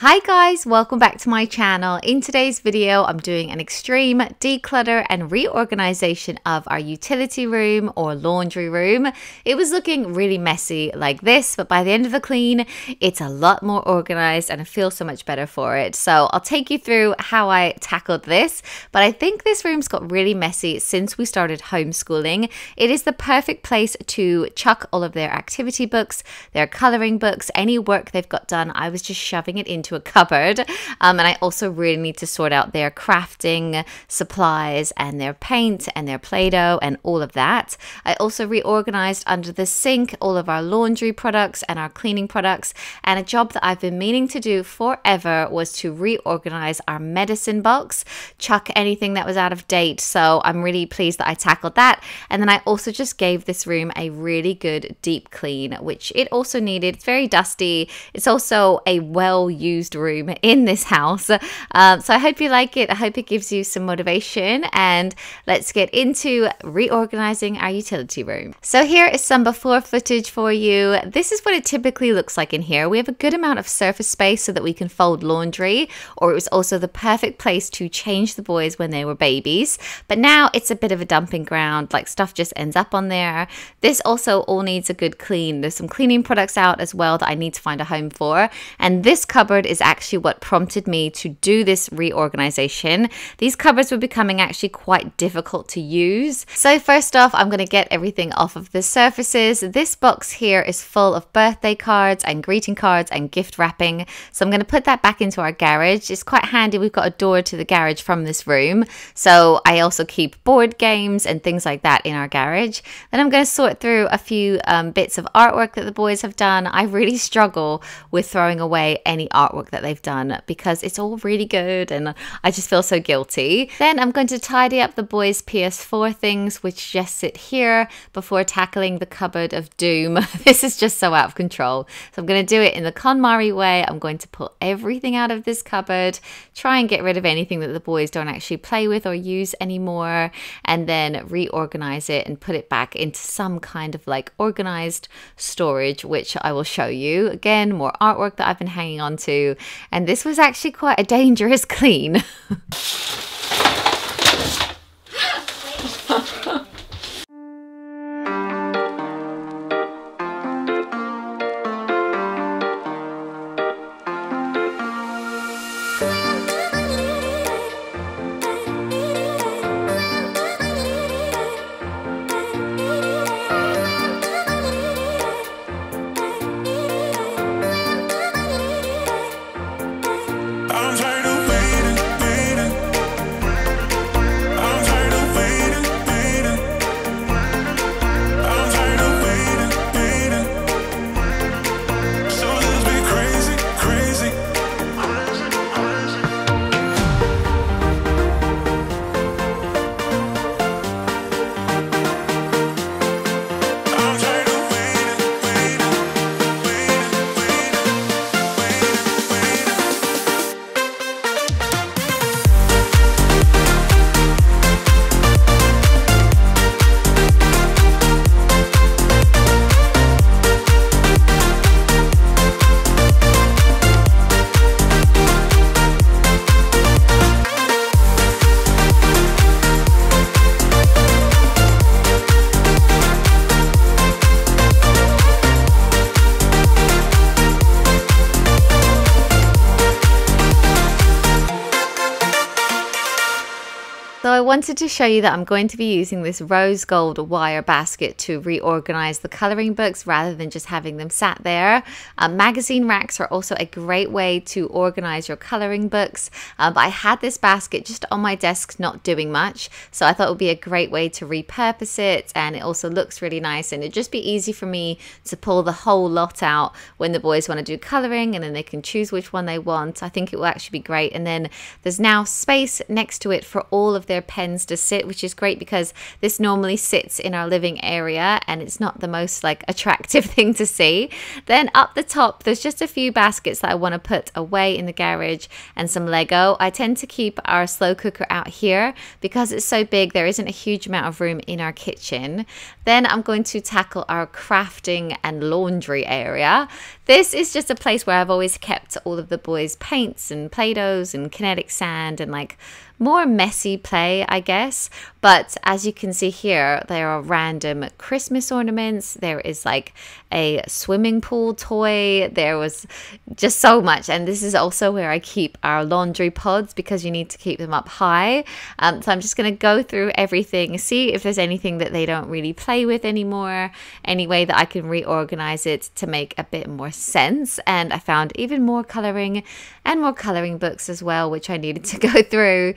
Hi guys, welcome back to my channel. In today's video, I'm doing an extreme declutter and reorganization of our utility room or laundry room. It was looking really messy like this, but by the end of the clean, it's a lot more organized and I feel so much better for it. So I'll take you through how I tackled this, but I think this room's got really messy since we started homeschooling. It is the perfect place to chuck all of their activity books, their coloring books, any work they've got done. I was just shoving it into a cupboard, and I also really need to sort out their crafting supplies and their paint and their Play-Doh and all of that. I also reorganized under the sink all of our laundry products and our cleaning products, and a job that I've been meaning to do forever was to reorganize our medicine box, chuck anything that was out of date. So I'm really pleased that I tackled that. And then I also just gave this room a really good deep clean, which it also needed. It's very dusty. It's also a well-used room in this house. So I hope you like it. I hope it gives you some motivation, and let's get into reorganizing our utility room. So here is some before footage for you. This is what it typically looks like in here. We have a good amount of surface space so that we can fold laundry, or it was also the perfect place to change the boys when they were babies. But now it's a bit of a dumping ground, like stuff just ends up on there. This also all needs a good clean. There's some cleaning products out as well that I need to find a home for, and this cupboard is actually what prompted me to do this reorganization. These cupboards were becoming actually quite difficult to use. So first off, I'm going to get everything off of the surfaces. This box here is full of birthday cards and greeting cards and gift wrapping. So I'm going to put that back into our garage. It's quite handy. We've got a door to the garage from this room. So I also keep board games and things like that in our garage. Then I'm going to sort through a few bits of artwork that the boys have done. I really struggle with throwing away any artwork that they've done because it's all really good and I just feel so guilty. Then I'm going to tidy up the boys' PS4 things, which just sit here, before tackling the cupboard of doom. This is just so out of control. So I'm going to do it in the KonMari way. I'm going to pull everything out of this cupboard, try and get rid of anything that the boys don't actually play with or use anymore, and then reorganize it and put it back into some kind of like organized storage, which I will show you. Again, more artwork that I've been hanging on to, and this was actually quite a dangerous clean. So I wanted to show you that I'm going to be using this rose gold wire basket to reorganize the coloring books rather than just having them sat there. Magazine racks are also a great way to organize your coloring books, but I had this basket just on my desk not doing much, so I thought it would be a great way to repurpose it, and it also looks really nice, and it'd just be easy for me to pull the whole lot out when the boys want to do coloring, and then they can choose which one they want. I think it will actually be great. And then there's now space next to it for all of their their pens to sit, which is great because this normally sits in our living area and it's not the most like attractive thing to see. Then up the top, there's just a few baskets that I want to put away in the garage and some Lego. I tend to keep our slow cooker out here because it's so big. There isn't a huge amount of room in our kitchen. Then I'm going to tackle our crafting and laundry area. This is just a place where I've always kept all of the boys' paints and Play-Dohs and kinetic sand and like more messy play, I guess. But as you can see here, there are random Christmas ornaments. There is like a swimming pool toy. There was just so much. And this is also where I keep our laundry pods because you need to keep them up high. So I'm just going to go through everything, see if there's anything that they don't really play with anymore, any way that I can reorganize it to make a bit more sense. And I found even more coloring and more coloring books as well, which I needed to go through.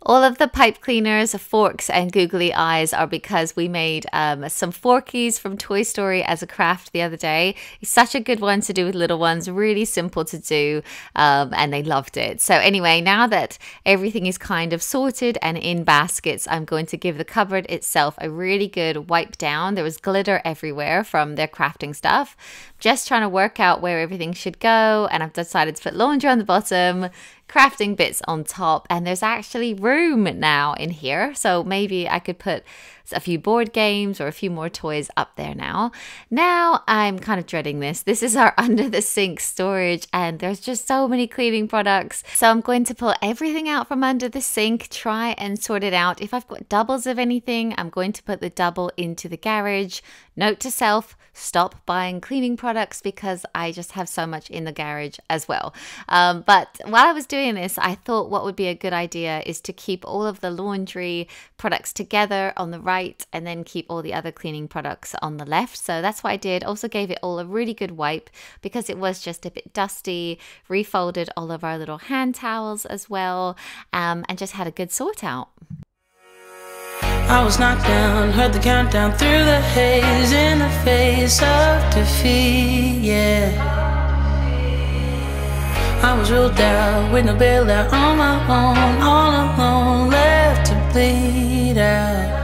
All of the pipe cleaners, forks, and googly eyes are because we made some forkies from Toy Story as a craft the other day. It's such a good one to do with little ones, really simple to do, and they loved it. So anyway, now that everything is kind of sorted and in baskets, I'm going to give the cupboard itself a really good wipe down. There was glitter everywhere from their crafting stuff. Just trying to work out where everything should go, and I've decided to put laundry on the bottom, crafting bits on top, and there's actually room now in here, so maybe I could put a few board games or a few more toys up there now. Now I'm kind of dreading this. This is our under the sink storage and there's just so many cleaning products. So I'm going to pull everything out from under the sink, try and sort it out. If I've got doubles of anything, I'm going to put the double into the garage. Note to self, stop buying cleaning products because I just have so much in the garage as well. But while I was doing this, I thought what would be a good idea is to keep all of the laundry products together on the right and then keep all the other cleaning products on the left. So that's what I did. Also gave it all a really good wipe because it was just a bit dusty, refolded all of our little hand towels as well, and just had a good sort out. I was knocked down, heard the countdown through the haze in the face of defeat, yeah. I was ruled out with no bailout on my own, all alone, left to bleed out.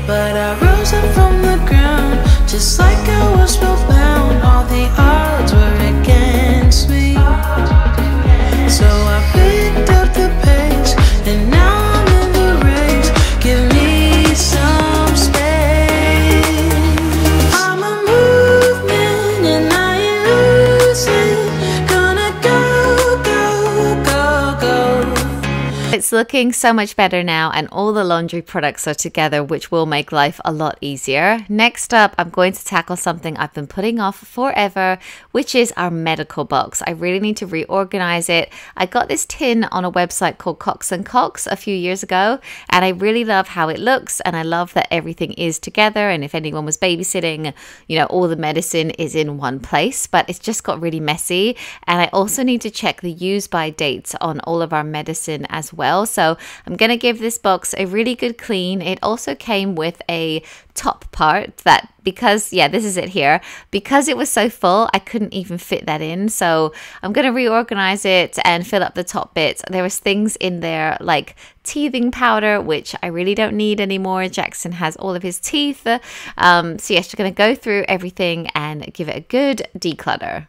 But I rose up from the ground, just like I was spellbound. All the odds were against me, so I picked up the pace, and now I'm in the race. Give me some space. I'm a movement and I ain't losing. Gonna go, go, go, go. it's looking so much better now, and all the laundry products are together, which will make life a lot easier. Next up, I'm going to tackle something I've been putting off forever, which is our medical box. I really need to reorganize it. I got this tin on a website called Cox & Cox a few years ago, and I really love how it looks, and I love that everything is together, and if anyone was babysitting, you know, all the medicine is in one place, but it's just got really messy. And I also need to check the use by dates on all of our medicine as well. So I'm going to give this box a really good clean. It also came with a top part that, because this is it here, because it was so full, I couldn't even fit that in. So I'm going to reorganize it and fill up the top bits. There was things in there like teething powder, which I really don't need anymore. Jackson has all of his teeth. So just going to go through everything and give it a good declutter.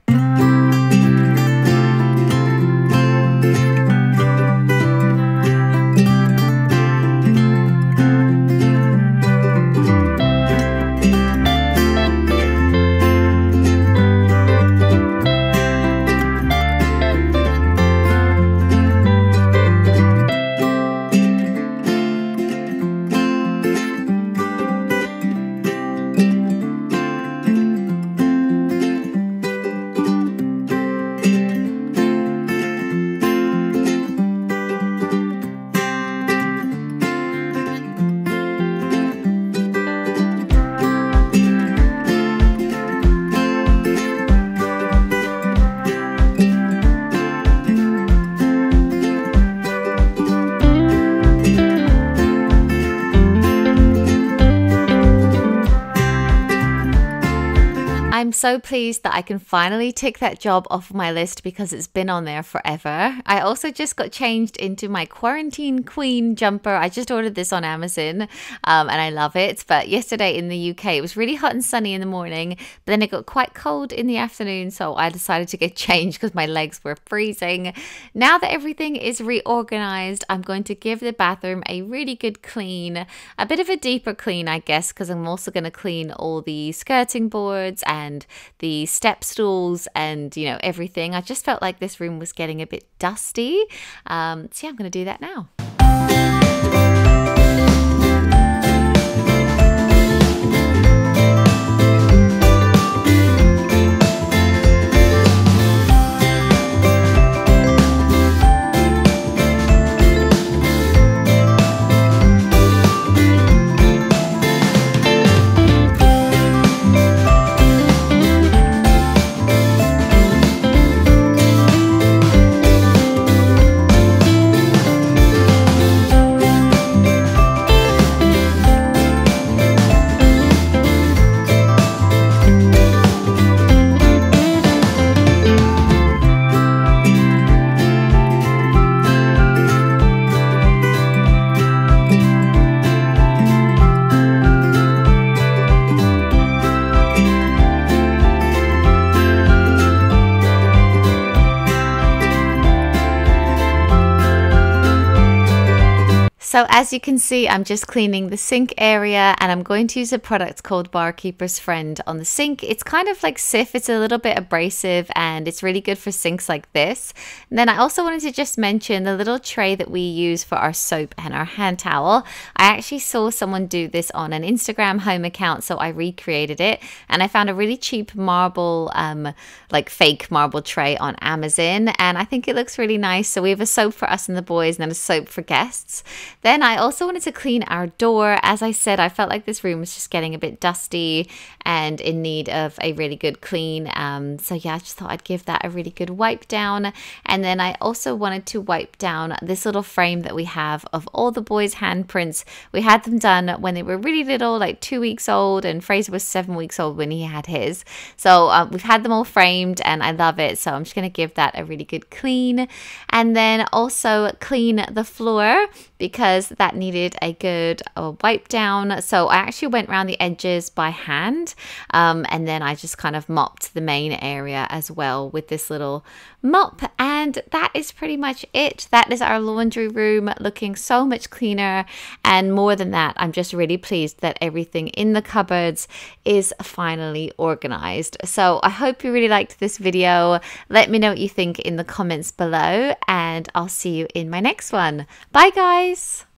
I'm so pleased that I can finally tick that job off my list because it's been on there forever. I also just got changed into my quarantine queen jumper. I just ordered this on Amazon and I love it. But yesterday in the UK, it was really hot and sunny in the morning, but then it got quite cold in the afternoon. So I decided to get changed because my legs were freezing. Now that everything is reorganized, I'm going to give the bathroom a really good clean, a bit of a deeper clean, I guess, because I'm also going to clean all the skirting boards and the step stools and, you know, everything. I just felt like this room was getting a bit dusty. So I'm going to do that now. So as you can see, I'm just cleaning the sink area, and I'm going to use a product called Barkeeper's Friend on the sink. It's kind of like Cif. It's a little bit abrasive and it's really good for sinks like this. And then I also wanted to just mention the little tray that we use for our soap and our hand towel. I actually saw someone do this on an Instagram home account, so I recreated it, and I found a really cheap marble, like fake marble tray on Amazon, and I think it looks really nice. So we have a soap for us and the boys and then a soap for guests. Then I also wanted to clean our door. As I said, I felt like this room was just getting a bit dusty and in need of a really good clean. So yeah, I just thought I'd give that a really good wipe down. And then I also wanted to wipe down this little frame that we have of all the boys' handprints. We had them done when they were really little, like 2 weeks old, and Fraser was 7 weeks old when he had his. So we've had them all framed and I love it. So I'm just going to give that a really good clean. And then also clean the floor, because that needed a good wipe down. So I actually went around the edges by hand, and then I just kind of mopped the main area as well with this little mop. And And that is pretty much it. That is our laundry room looking so much cleaner. And more than that, I'm just really pleased that everything in the cupboards is finally organized. So I hope you really liked this video. Let me know what you think in the comments below, and I'll see you in my next one. Bye guys.